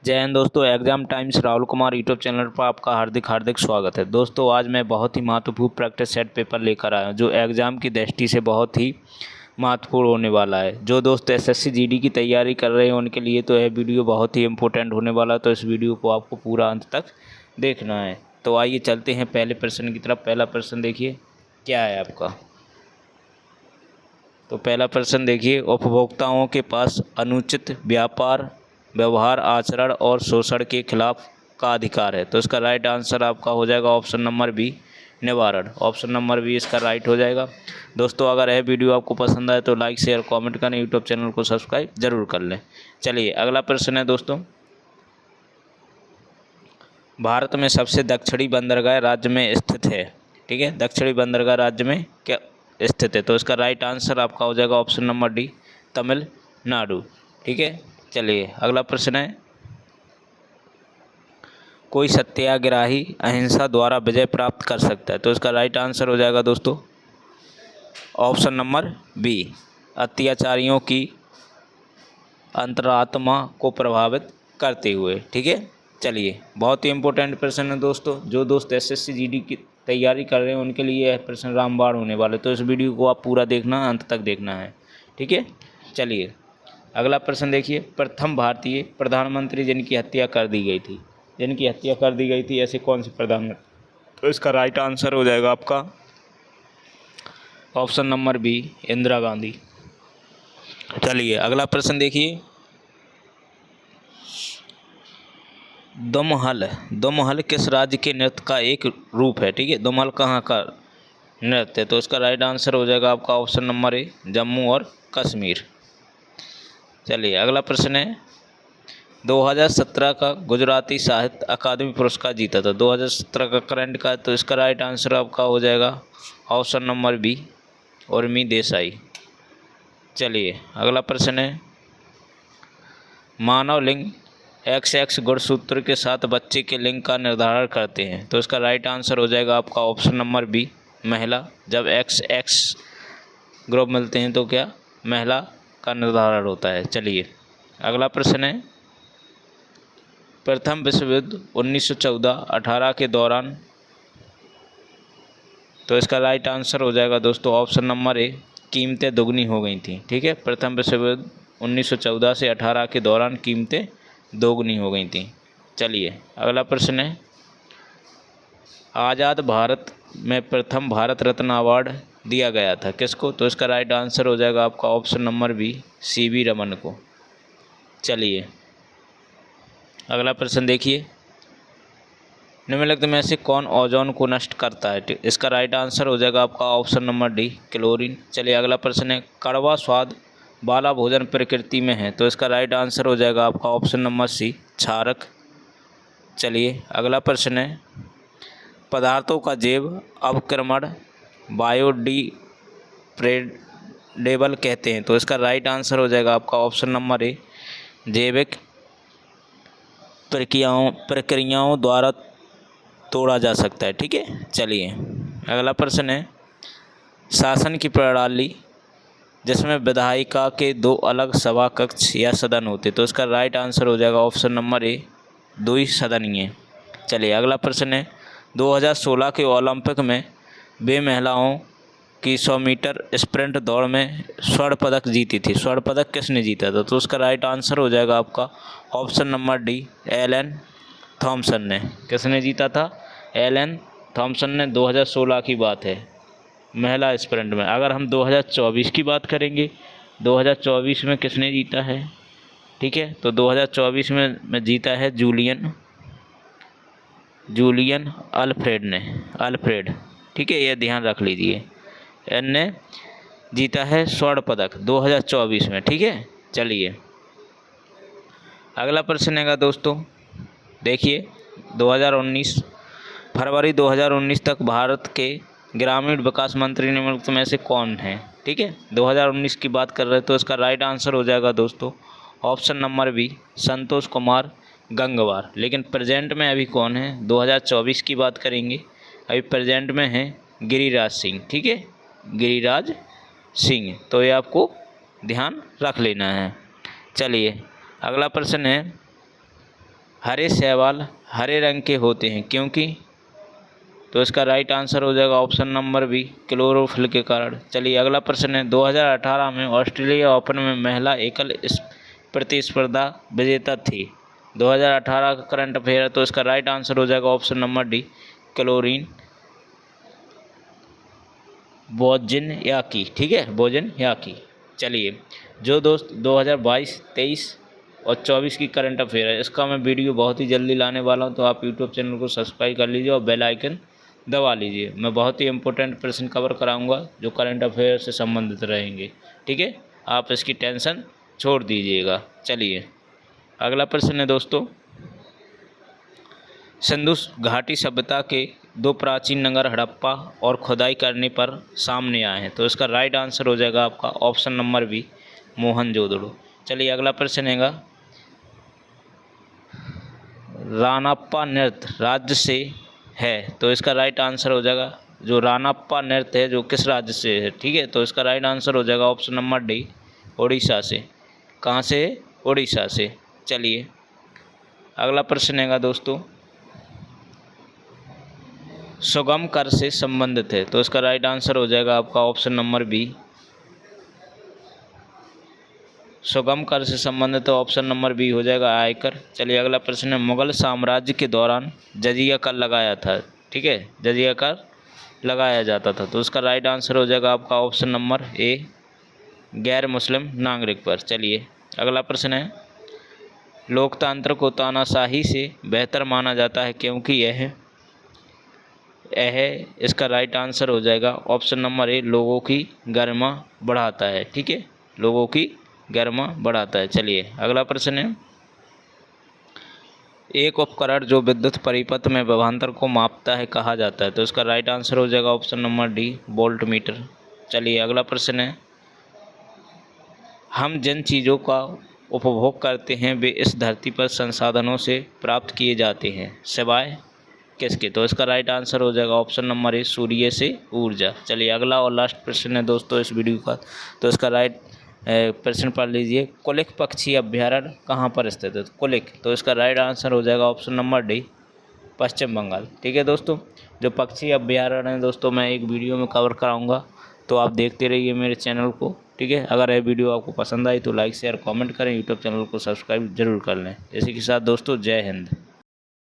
जय हिंद दोस्तों। Exam times Rahul Kumar YouTube channel पर आपका हार्दिक हार्दिक स्वागत है। दोस्तों आज मैं बहुत ही महत्वपूर्ण प्रैक्टिस सेट पेपर लेकर आया हूं जो एग्ज़ाम की दृष्टि से बहुत ही महत्वपूर्ण होने वाला है। जो दोस्त एसएससी जीडी की तैयारी कर रहे हैं उनके लिए तो यह वीडियो बहुत ही इंपॉर्टेंट होने वाला है, तो इस वीडियो को आपको पूरा अंत तक देखना है। तो आइए चलते हैं पहले प्रश्न की तरफ। पहला प्रश्न देखिए क्या है आपका। तो पहला प्रश्न देखिए, उपभोक्ताओं के पास अनुचित व्यापार व्यवहार आचरण और शोषण के खिलाफ का अधिकार है। तो इसका राइट आंसर आपका हो जाएगा ऑप्शन नंबर बी, निवारण। ऑप्शन नंबर बी इसका राइट हो जाएगा। दोस्तों अगर यह वीडियो आपको पसंद आए तो लाइक शेयर कमेंट करें, यूट्यूब चैनल को सब्सक्राइब जरूर कर लें। चलिए अगला प्रश्न है दोस्तों, भारत में सबसे दक्षिणी बंदरगाह राज्य में स्थित है। ठीक है, दक्षिणी बंदरगाह राज्य में क्या स्थित है। तो इसका राइट आंसर आपका हो जाएगा ऑप्शन नंबर डी, तमिलनाडु। ठीक है, चलिए अगला प्रश्न है, कोई सत्याग्रही अहिंसा द्वारा विजय प्राप्त कर सकता है। तो इसका राइट आंसर हो जाएगा दोस्तों ऑप्शन नंबर बी, अत्याचारियों की अंतरात्मा को प्रभावित करते हुए। ठीक है, चलिए बहुत ही इंपॉर्टेंट प्रश्न है दोस्तों। जो दोस्त एसएससी जीडी की तैयारी कर रहे हैं उनके लिए यह प्रश्न रामबाण होने वाले, तो इस वीडियो को आप पूरा देखना, अंत तक देखना है। ठीक है, चलिए अगला प्रश्न देखिए, प्रथम भारतीय प्रधानमंत्री जिनकी हत्या कर दी गई थी, जिनकी हत्या कर दी गई थी ऐसे कौन से प्रधानमंत्री। तो इसका राइट आंसर हो जाएगा आपका option number B, Indira Gandhi. चलिए अगला प्रश्न देखिए, दोमहल, दोमहल किस राज्य के नृत्य का एक रूप है। ठीक है, दोमहल कहाँ का नृत्य है। तो इसका राइट आंसर हो जाएगा आपका ऑप्शन नंबर ए, जम्मू और कश्मीर। चलिए अगला प्रश्न है, 2017 का गुजराती साहित्य अकादमी पुरस्कार जीता था। 2017 का करंट का, तो इसका राइट आंसर आपका हो जाएगा option number B, Urmi Desai. चलिए अगला प्रश्न है, मानव लिंग XX गुणसूत्र के साथ बच्चे के लिंग का निर्धारण करते हैं। तो इसका राइट आंसर हो जाएगा आपका ऑप्शन नंबर बी, महिला। जब XX ग्रुप मिलते हैं तो क्या महिला का निर्धारण होता है। चलिए अगला प्रश्न है, प्रथम विश्व युद्ध 1914-18 के दौरान। तो इसका राइट आंसर हो जाएगा दोस्तों ऑप्शन नंबर ए, कीमतें दोगुनी हो गई थी। ठीक है, प्रथम विश्व युद्ध 1914 से 18 के दौरान कीमतें दोगुनी हो गई थी। चलिए अगला प्रश्न है, आज़ाद भारत में प्रथम भारत रत्न अवार्ड दिया गया था किसको। तो इसका राइट आंसर हो जाएगा आपका option number B, CV Raman को। चलिए अगला प्रश्न देखिए, निम्नलिखित में से कौन ओजोन को नष्ट करता है। इसका राइट आंसर हो जाएगा आपका ऑप्शन नंबर डी, क्लोरीन। चलिए अगला प्रश्न है, कड़वा स्वाद वाला भोजन प्रकृति में है। तो इसका राइट आंसर हो जाएगा आपका ऑप्शन नंबर सी, क्षारक। चलिए अगला प्रश्न है, पदार्थों का जैव अवक्रमण बायोडिग्रेडेबल कहते हैं। तो इसका राइट आंसर हो जाएगा आपका ऑप्शन नंबर ए, जैविक प्रक्रियाओं द्वारा तोड़ा जा सकता है। ठीक है, चलिए अगला प्रश्न है, शासन की प्रणाली जिसमें विधायिका के दो अलग सभा कक्ष या सदन होते। तो इसका राइट आंसर हो जाएगा ऑप्शन नंबर ए, द्विसदनीय। चलिए अगला प्रश्न है, 2016 के ओलंपिक में वे महिलाओं की 100 मीटर स्प्रिंट दौड़ में स्वर्ण पदक जीती थी। स्वर्ण पदक किसने जीता था। तो उसका राइट आंसर हो जाएगा आपका option number D, Alan Thomson ने। किसने जीता था, एलन थॉम्सन ने। 2016 की बात है महिला स्प्रिंट में। अगर हम 2024 की बात करेंगे, 2024 में किसने जीता है। ठीक है, तो 2024 में जीता है जूलियन अल्फ्रेड। ठीक है, यह ध्यान रख लीजिए, इनने जीता है स्वर्ण पदक 2024 में। ठीक है, चलिए अगला प्रश्न है दोस्तों, देखिए 2019 फरवरी 2019 तक भारत के ग्रामीण विकास मंत्री निम्नलिखित में से कौन है। ठीक है, 2019 की बात कर रहे हैं तो इसका राइट आंसर हो जाएगा दोस्तों option number B, Santosh Kumar Gangwar. लेकिन प्रेजेंट में अभी कौन है, 2024 की बात करेंगे, अभी प्रेजेंट में है गिरिराज सिंह। ठीक है, गिरिराज सिंह, तो ये आपको ध्यान रख लेना है। चलिए अगला प्रश्न है, हरे शैवाल हरे रंग के होते हैं क्योंकि, तो इसका राइट आंसर हो जाएगा ऑप्शन नंबर बी, क्लोरोफिल के कारण। चलिए अगला प्रश्न है, 2018 में ऑस्ट्रेलिया ओपन में महिला एकल प्रतिस्पर्धा विजेता थी। 2018 का करंट अफेयर है, तो इसका राइट आंसर हो जाएगा option number D, chlorine Wozniacki. ठीक है, वोज्नियाकी। चलिए जो दोस्त 2022, 23 और 24 की करंट अफेयर है, इसका मैं वीडियो बहुत ही जल्दी लाने वाला हूं, तो आप यूट्यूब चैनल को सब्सक्राइब कर लीजिए और बेल आइकन दबा लीजिए। मैं बहुत ही इंपॉर्टेंट प्रश्न कवर कराऊंगा जो करंट अफेयर से संबंधित रहेंगे। ठीक है, आप इसकी टेंशन छोड़ दीजिएगा। चलिए अगला प्रश्न है दोस्तों, सिंधु घाटी सभ्यता के दो प्राचीन नगर हड़प्पा और खुदाई करने पर सामने आए हैं, तो इसका राइट आंसर हो जाएगा आपका ऑप्शन नंबर बी, मोहनजोदड़ो। चलिए अगला प्रश्न है, रानाप्पा नृत्य राज्य से है, तो इसका राइट आंसर हो जाएगा, जो रानाप्पा नृत्य है जो किस राज्य से है। ठीक है, तो इसका राइट आंसर हो जाएगा ऑप्शन नंबर डी, उड़ीसा से। कहाँ से? उड़ीसा से। चलिए अगला प्रश्न है दोस्तों, सुगम कर से संबंधित है, तो इसका राइट आंसर हो जाएगा आपका ऑप्शन नंबर बी, सुगम कर से संबंधित ऑप्शन नंबर बी हो जाएगा, आयकर। चलिए अगला प्रश्न है, मुगल साम्राज्य के दौरान जजिया कर लगाया था। ठीक है, जजिया कर लगाया जाता था, तो उसका राइट आंसर हो जाएगा आपका ऑप्शन नंबर ए, गैर मुस्लिम नागरिक पर। चलिए अगला प्रश्न है, लोकतंत्र को तानाशाही से बेहतर माना जाता है क्योंकि यह इसका राइट आंसर हो जाएगा ऑप्शन नंबर ए, लोगों की गरिमा बढ़ाता है। ठीक है, लोगों की गरिमा बढ़ाता है। चलिए अगला प्रश्न है, एक उपकरण जो विद्युत परिपथ में विभवांतर को मापता है कहा जाता है, तो इसका राइट आंसर हो जाएगा option number D, volt meter. चलिए अगला प्रश्न है, हम जिन चीज़ों का उपभोग करते हैं वे इस धरती पर संसाधनों से प्राप्त किए जाते हैं सिवाय किसके, तो इसका राइट आंसर हो जाएगा ऑप्शन नंबर ए, सूर्य से ऊर्जा। चलिए अगला और लास्ट प्रश्न है दोस्तों इस वीडियो का, तो इसका राइट प्रश्न पढ़ लीजिए, कुलिक पक्षी अभ्यारण्य कहाँ पर स्थित है? कुलिक, तो इसका राइट आंसर हो जाएगा ऑप्शन नंबर डी, पश्चिम बंगाल। ठीक है दोस्तों, जो पक्षी अभ्यारण्य है दोस्तों मैं एक वीडियो में कवर कराऊंगा, तो आप देखते रहिए मेरे चैनल को। ठीक है, अगर यह वीडियो आपको पसंद आई तो लाइक शेयर कमेंट करें, यूट्यूब चैनल को सब्सक्राइब जरूर कर लें। इसी के साथ दोस्तों जय हिंद।